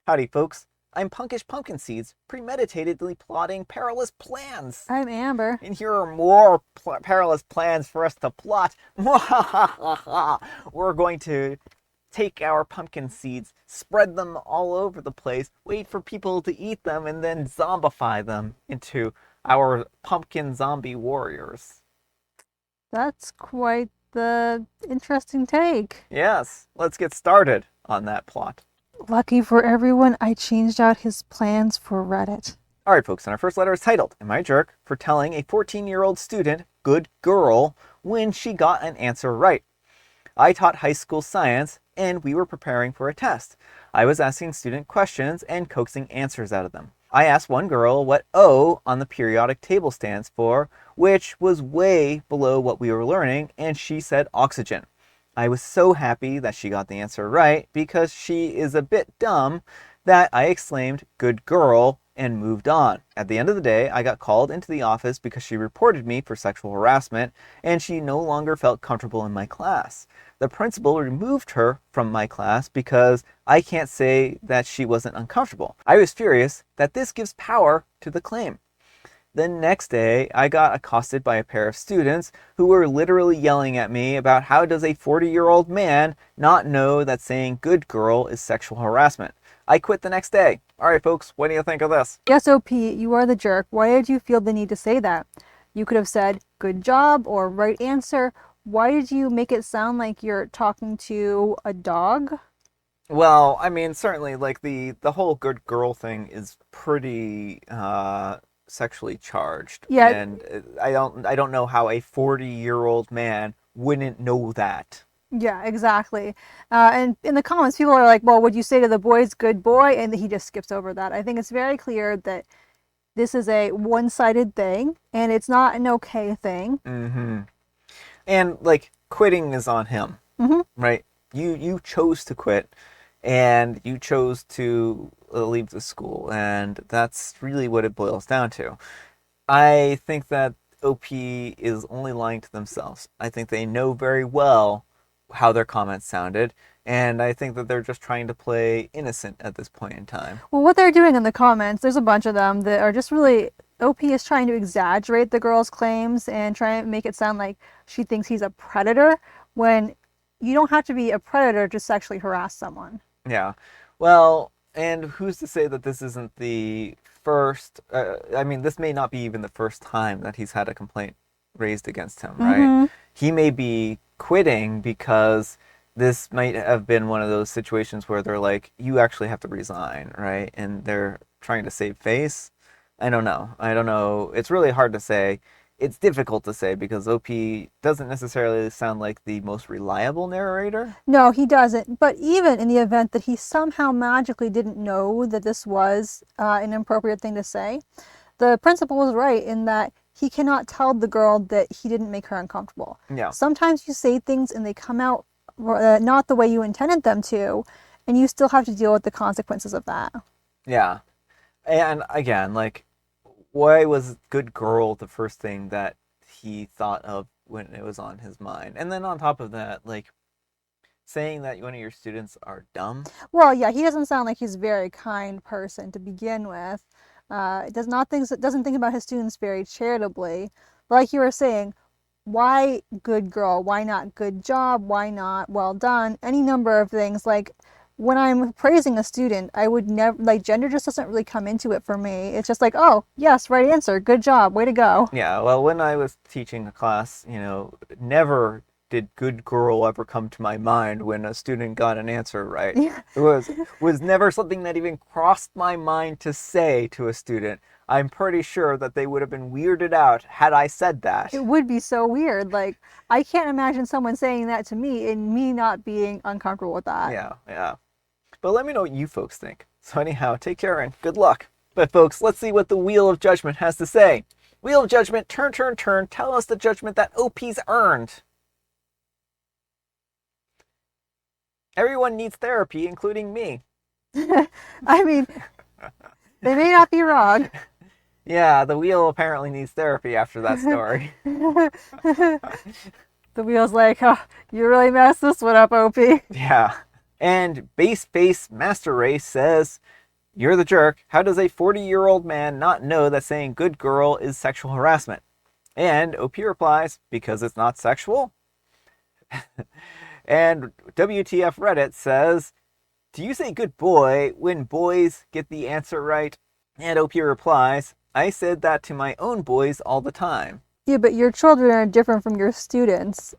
Howdy, folks. I'm Punkish Pumpkin Seeds, premeditatedly plotting perilous plans. I'm Amber. And here are more perilous plans for us to plot. We're going to take our pumpkin seeds, spread them all over the place, wait for people to eat them, and then zombify them into our pumpkin zombie warriors. That's quite the interesting take. Yes, let's get started on that plot. Lucky for everyone, I changed out his plans for Reddit. All right, folks, and our first letter is titled, Am I a Jerk for Telling a 14-year-old Student, Good Girl, when she got an answer right? I taught high school science, and we were preparing for a test. I was asking student questions and coaxing answers out of them. I asked one girl what O on the periodic table stands for, which was way below what we were learning, and she said oxygen. I was so happy that she got the answer right because she is a bit dumb that I exclaimed, good girl, and moved on. At the end of the day, I got called into the office because she reported me for sexual harassment and she no longer felt comfortable in my class. The principal removed her from my class because I can't say that she wasn't uncomfortable. I was furious that this gives power to the claim. The next day, I got accosted by a pair of students who were literally yelling at me about how does a 40-year-old man not know that saying good girl is sexual harassment. I quit the next day. All right, folks, what do you think of this? Yes, OP, you are the jerk. Why did you feel the need to say that? You could have said good job or right answer. Why did you make it sound like you're talking to a dog? Well, I mean, certainly, like, the whole good girl thing is pretty sexually charged. Yeah. And I don't know how a 40-year-old man wouldn't know that. Yeah, exactly. And in the comments, people are like, well, would you say to the boys, good boy? And he just skips over that. I think it's very clear that this is a one-sided thing, and it's not an okay thing. Mm-hmm. And, like, quitting is on him, right? You chose to quit, and you chose to leave the school, and that's really what it boils down to. I think that OP is only lying to themselves. I think they know very well how their comments sounded, and I think that they're just trying to play innocent at this point in time. Well, what they're doing in the comments, there's a bunch of them that are just really, OP is trying to exaggerate the girl's claims and trying to make it sound like she thinks he's a predator, when you don't have to be a predator to sexually harass someone. Yeah. Well, and who's to say that this isn't the first, I mean, this may not be even the first time that he's had a complaint raised against him, right? He may be quitting because this might have been one of those situations where they're like, you actually have to resign, right? And they're trying to save face. I don't know. It's really hard to say. It's difficult to say because OP doesn't necessarily sound like the most reliable narrator. No, he doesn't. But even in the event that he somehow magically didn't know that this was an appropriate thing to say, the principal was right in that he cannot tell the girl that he didn't make her uncomfortable. Yeah. Sometimes you say things and they come out not the way you intended them to, and you still have to deal with the consequences of that. Yeah. And again, like, why was good girl the first thing that he thought of when it was on his mind? And then on top of that, like, saying that one of your students are dumb. Well, yeah, he doesn't sound like he's a very kind person to begin with. Doesn't think about his students very charitably. But like you were saying, why good girl? Why not good job? Why not well done? Any number of things. Like, when I'm praising a student, I would never, like, gender just doesn't really come into it for me. It's just like, oh, yes, right answer. Good job. Way to go. Yeah, well, when I was teaching a class, never did good girl ever come to my mind when a student got an answer right. Yeah. It was never something that even crossed my mind to say to a student. I'm pretty sure that they would have been weirded out had I said that. It would be so weird. Like, I can't imagine someone saying that to me and me not being uncomfortable with that. Yeah. But let me know what you folks think. So anyhow, take care and good luck. But folks, let's see what the Wheel of Judgment has to say. Wheel of Judgment, turn, tell us the judgment that OP's earned. Everyone needs therapy, including me. I mean, they may not be wrong. Yeah, the wheel apparently needs therapy after that story. The wheel's like, oh, you really messed this one up, OP. Yeah. And Base Master Race says, You're the jerk. How does a 40-year-old man not know that saying good girl is sexual harassment? And OP replies, because it's not sexual? And WTF Reddit says, do you say good boy when boys get the answer right? And OP replies, I said that to my own boys all the time. Yeah, but your children are different from your students.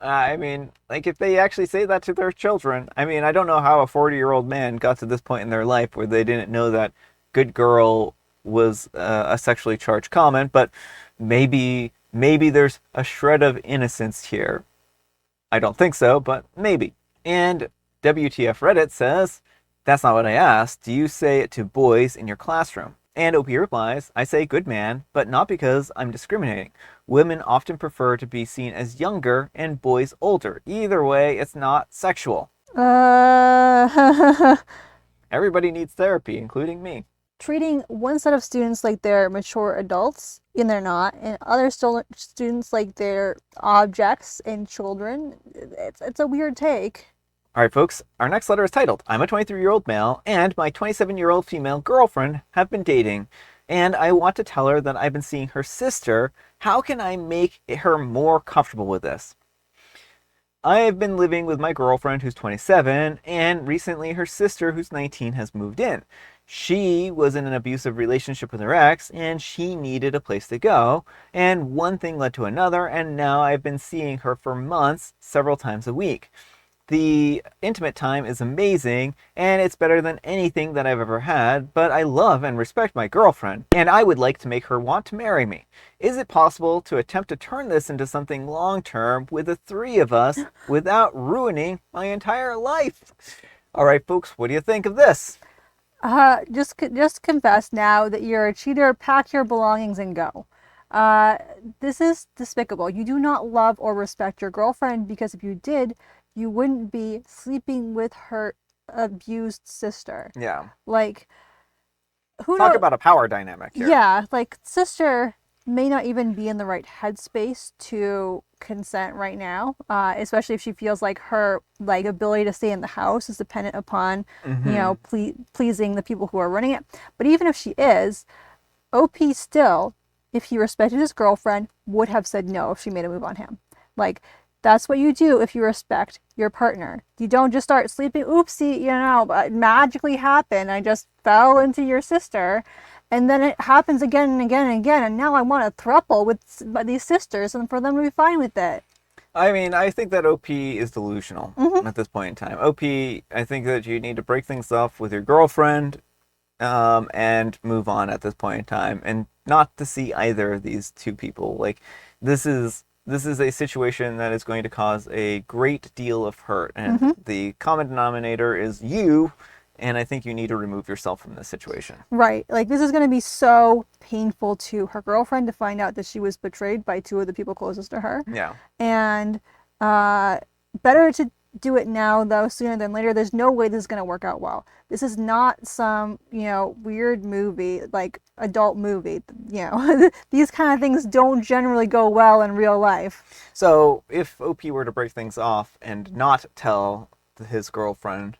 I mean, like, if they actually say that to their children, I mean, I don't know how a 40-year-old man got to this point in their life where they didn't know that good girl was a sexually charged comment, but maybe there's a shred of innocence here. I don't think so, but maybe. And WTF Reddit says, that's not what I asked. Do you say it to boys in your classroom? And OP replies, I say good man, but not because I'm discriminating. Women often prefer to be seen as younger and boys older. Either way, it's not sexual. Everybody needs therapy, including me. Treating one set of students like they're mature adults, and they're not, and other students like they're objects and children, it's a weird take. All right, folks, our next letter is titled, I'm a 23-year-old male and my 27-year-old female girlfriend have been dating, and I want to tell her that I've been seeing her sister. How can I make her more comfortable with this? I have been living with my girlfriend who's 27, and recently her sister who's 19 has moved in. She was in an abusive relationship with her ex, and she needed a place to go, and one thing led to another, and now I've been seeing her for months, several times a week. The intimate time is amazing, and it's better than anything that I've ever had, but I love and respect my girlfriend, and I would like to make her want to marry me. Is it possible to attempt to turn this into something long-term with the three of us without ruining my entire life? All right, folks, what do you think of this? Just confess now that you're a cheater, pack your belongings and go. This is despicable. You do not love or respect your girlfriend, because if you did, you wouldn't be sleeping with her abused sister. Yeah. Like, Talk about a power dynamic here. Yeah, like, sister may not even be in the right headspace to consent right now, especially if she feels like her ability to stay in the house is dependent upon, pleasing the people who are running it. But even if she is, OP still, if he respected his girlfriend, would have said no if she made a move on him. Like, that's what you do if you respect your partner. You don't just start sleeping, oopsie, it magically happened. I just fell into your sister. And then it happens again and again and again. And now I want a throuple with these sisters and for them to be fine with it. I mean, I think that OP is delusional at this point in time. OP, I think that you need to break things off with your girlfriend and move on at this point in time. And not to see either of these two people. Like, this is a situation that is going to cause a great deal of hurt, and the common denominator is you, and I think you need to remove yourself from this situation. Right. Like, this is going to be so painful to her girlfriend to find out that she was betrayed by two of the people closest to her. Yeah. And better to do it now, though, sooner than later. There's no way this is going to work out well. This is not some, weird movie, like adult movie. These kind of things don't generally go well in real life. So if OP were to break things off and not tell his girlfriend,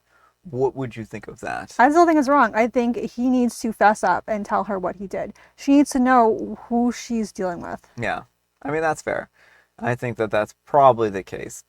what would you think of that? I still think it's wrong. I think he needs to fess up and tell her what he did. She needs to know who she's dealing with. Yeah. I mean, that's fair. I think that that's probably the case.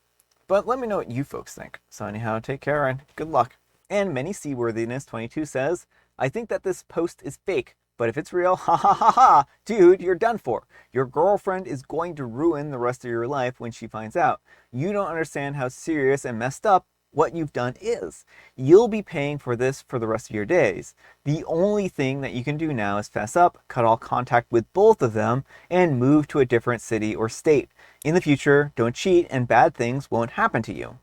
But let me know what you folks think. So anyhow, take care and good luck. And Many Seaworthiness 22 says, I think that this post is fake, but if it's real, ha ha ha ha, dude, you're done for. Your girlfriend is going to ruin the rest of your life when she finds out. You don't understand how serious and messed up what you've done is. You'll be paying for this for the rest of your days. The only thing that you can do now is fess up, cut all contact with both of them, and move to a different city or state. In the future, don't cheat and bad things won't happen to you.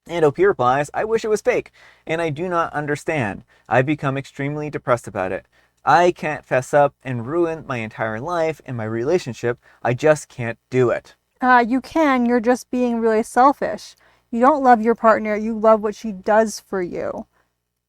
And OP replies, I wish it was fake, and I do not understand. I've become extremely depressed about it. I can't fess up and ruin my entire life and my relationship. I just can't do it. You can, you're just being really selfish. You don't love your partner, you love what she does for you.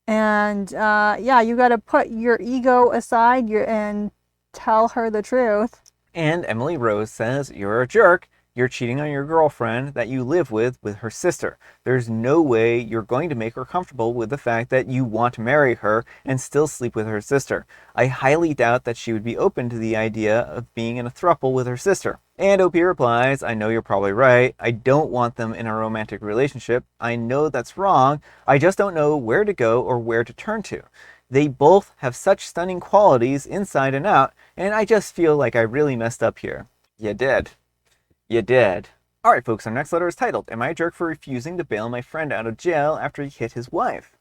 And you got to put your ego aside and tell her the truth. And Emily Rose says, you're a jerk. You're cheating on your girlfriend that you live with her sister. There's no way you're going to make her comfortable with the fact that you want to marry her and still sleep with her sister. I highly doubt that she would be open to the idea of being in a throuple with her sister. And OP replies, I know you're probably right. I don't want them in a romantic relationship. I know that's wrong. I just don't know where to go or where to turn to. They both have such stunning qualities inside and out, and I just feel like I really messed up here. You did. You did. Alright folks, our next letter is titled, Am I a jerk for refusing to bail my friend out of jail after he hit his wife?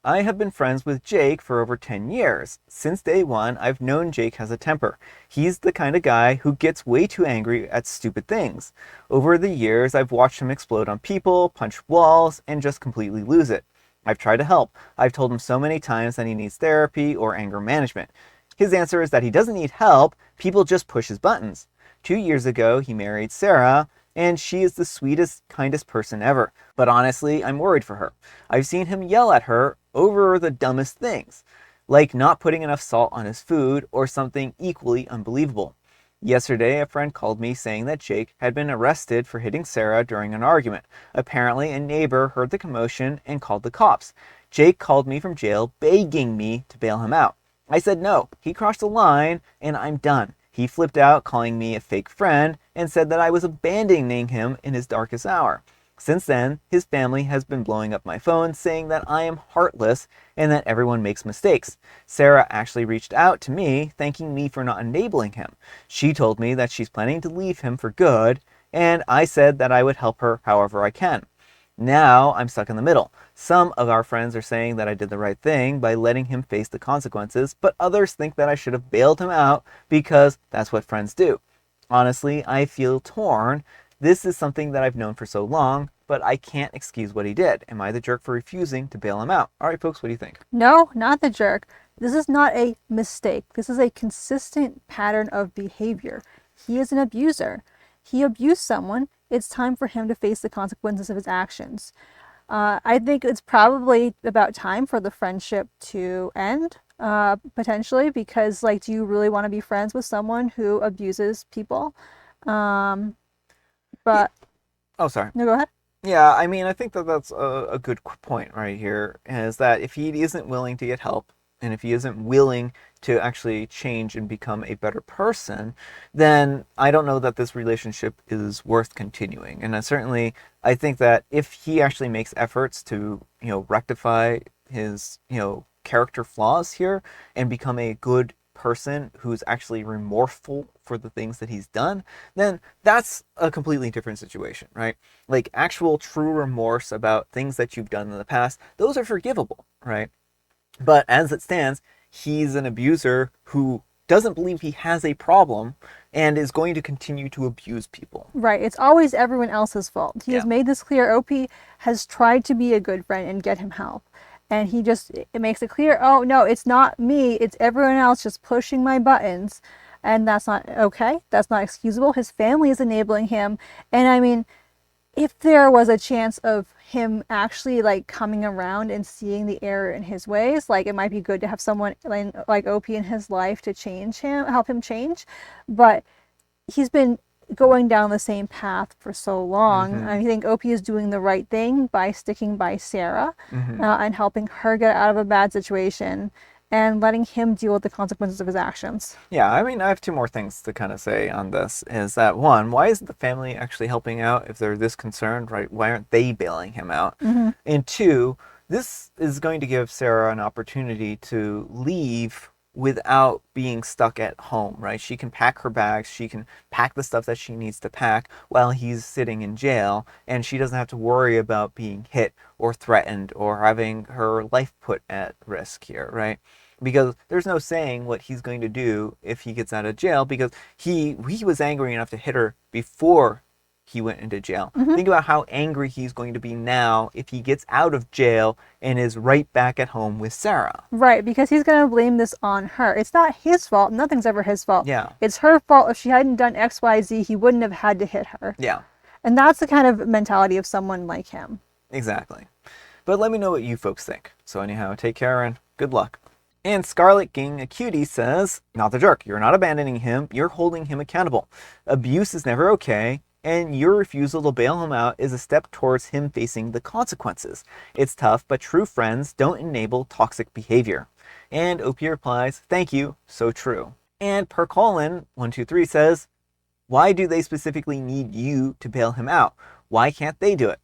I have been friends with Jake for over 10 years. Since day one, I've known Jake has a temper. He's the kind of guy who gets way too angry at stupid things. Over the years, I've watched him explode on people, punch walls, and just completely lose it. I've tried to help. I've told him so many times that he needs therapy or anger management. His answer is that he doesn't need help, people just push his buttons. 2 years ago, he married Sarah, and she is the sweetest, kindest person ever. But honestly, I'm worried for her. I've seen him yell at her over the dumbest things, like not putting enough salt on his food or something equally unbelievable. Yesterday, a friend called me saying that Jake had been arrested for hitting Sarah during an argument. Apparently, a neighbor heard the commotion and called the cops. Jake called me from jail, begging me to bail him out. I said no. He crossed the line, and I'm done. He flipped out, calling me a fake friend, and said that I was abandoning him in his darkest hour. Since then, his family has been blowing up my phone, saying that I am heartless and that everyone makes mistakes. Sarah actually reached out to me, thanking me for not enabling him. She told me that she's planning to leave him for good, and I said that I would help her however I can. Now I'm stuck in the middle. Some of our friends are saying that I did the right thing by letting him face the consequences, but others think that I should have bailed him out because that's what friends do. Honestly, I feel torn. This is something that I've known for so long, but I can't excuse what he did. Am I the jerk for refusing to bail him out? All right, folks, what do you think? No, not the jerk. This is not a mistake. This is a consistent pattern of behavior. He is an abuser. He abused someone. It's time for him to face the consequences of his actions. I think it's probably about time for the friendship to end, potentially, because, like, do you really want to be friends with someone who abuses people? But Oh, sorry. no, go ahead. Yeah, I mean, I think that that's a good point right here, is that if he isn't willing to get help, and if he isn't willing to actually change and become a better person, then I don't know that this relationship is worth continuing. And I think that if he actually makes efforts to, rectify his, character flaws here and become a good person who's actually remorseful for the things that he's done, then that's a completely different situation, right? Like actual true remorse about things that you've done in the past, those are forgivable, right? But as it stands, he's an abuser who doesn't believe he has a problem and is going to continue to abuse people. Right. It's always everyone else's fault. He has made this clear. OP has tried to be a good friend and get him help. And it makes it clear, oh, no, it's not me. It's everyone else just pushing my buttons. And that's not okay. That's not excusable. His family is enabling him. And I mean, if there was a chance of him actually coming around and seeing the error in his ways, it might be good to have someone like OP in his life to change him, help him change. But he's been going down the same path for so long. Mm-hmm. I think OP is doing the right thing by sticking by Sarah, and helping her get out of a bad situation and letting him deal with the consequences of his actions. Yeah, I mean, I have two more things to kind of say on this. Is that one, why isn't the family actually helping out if they're this concerned, right? Why aren't they bailing him out? Mm-hmm. And two, this is going to give Sarah an opportunity to leave without being stuck at home, right? She can pack her bags, she can pack the stuff that she needs to pack while he's sitting in jail, and she doesn't have to worry about being hit or threatened or having her life put at risk here, right? Because there's no saying what he's going to do if he gets out of jail, because he was angry enough to hit her before he went into jail. Mm-hmm. Think about how angry he's going to be now if he gets out of jail and is right back at home with Sarah. Right, because he's going to blame this on her. It's not his fault. Nothing's ever his fault. Yeah. It's her fault. If she hadn't done XYZ, he wouldn't have had to hit her. Yeah. And that's the kind of mentality of someone like him. Exactly. But let me know what you folks think. So anyhow, take care and good luck. And Scarlet Ging a Cutie says, not the jerk. You're not abandoning him. You're holding him accountable. Abuse is never okay. and your refusal to bail him out is a step towards him facing the consequences. It's tough, but true friends don't enable toxic behavior. And OP replies, thank you, so true. And Per Colin 123 says, why do they specifically need you to bail him out? Why can't they do it?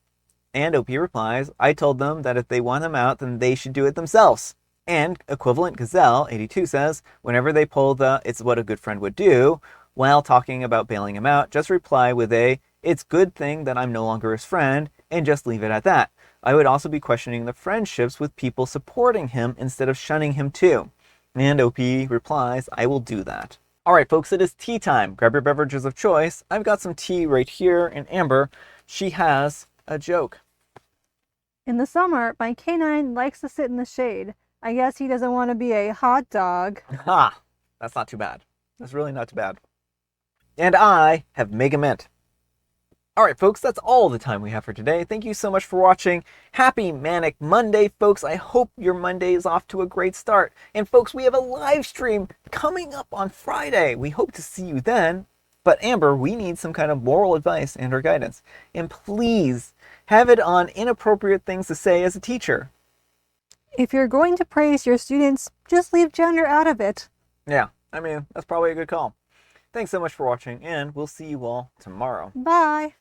And OP replies, I told them that if they want him out, then they should do it themselves. And Equivalent Gazelle 82 says, whenever they pull the it's what a good friend would do, while talking about bailing him out, just reply with a it's good thing that I'm no longer his friend, and just leave it at that. I would also be questioning the friendships with people supporting him instead of shunning him too. And OP replies, I will do that. All right, folks, it is tea time. Grab your beverages of choice. I've got some tea right here, and Amber, she has a joke. In the summer, my canine likes to sit in the shade. I guess he doesn't want to be a hot dog. Ha! That's not too bad. That's really not too bad. And I have Mega Mint. All right, folks, that's all the time we have for today. Thank you so much for watching. Happy Manic Monday, folks. I hope your Monday is off to a great start. And folks, we have a live stream coming up on Friday. We hope to see you then. But Amber, we need some kind of moral advice and or guidance. And please have it on inappropriate things to say as a teacher. If you're going to praise your students, just leave gender out of it. Yeah, I mean, that's probably a good call. Thanks so much for watching, and we'll see you all tomorrow. Bye.